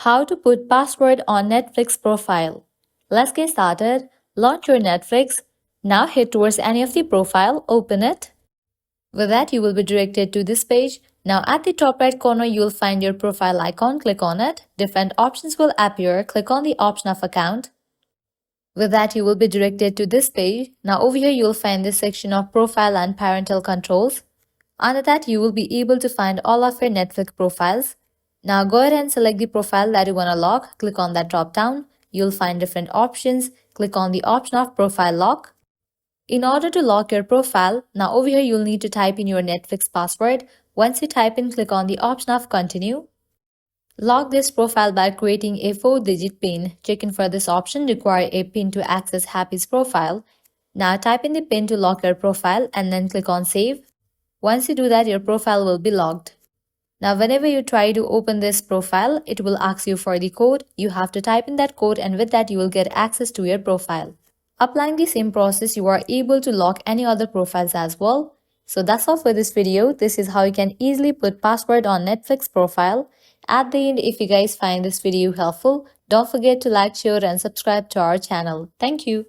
How to put password on Netflix profile. Let's get started. Launch your Netflix. Now head towards any of the profile, open it. With that, you will be directed to this page. Now at the top right corner, you will find your profile icon. Click on it. Different options will appear. Click on the option of account. With that, you will be directed to this page. Now over here, you will find this section of profile and parental controls. Under that, you will be able to find all of your Netflix profiles. Now go ahead and select the profile that you want to lock. Click on that drop down. You'll find different options. Click on the option of profile lock. In order to lock your profile, now over here you'll need to type in your Netflix password. Once you type in, click on the option of continue. Lock this profile by creating a 4-digit PIN. Checking for this option, require a PIN to access Happy's profile. Now type in the PIN to lock your profile and then click on save. Once you do that, your profile will be locked. Now whenever you try to open this profile, it will ask you for the code. You have to type in that code and with that you will get access to your profile. Applying the same process, you are able to lock any other profiles as well. So that's all for this video. This is how you can easily put password on Netflix profile. At the end, if you guys find this video helpful, don't forget to like, share and subscribe to our channel. Thank you.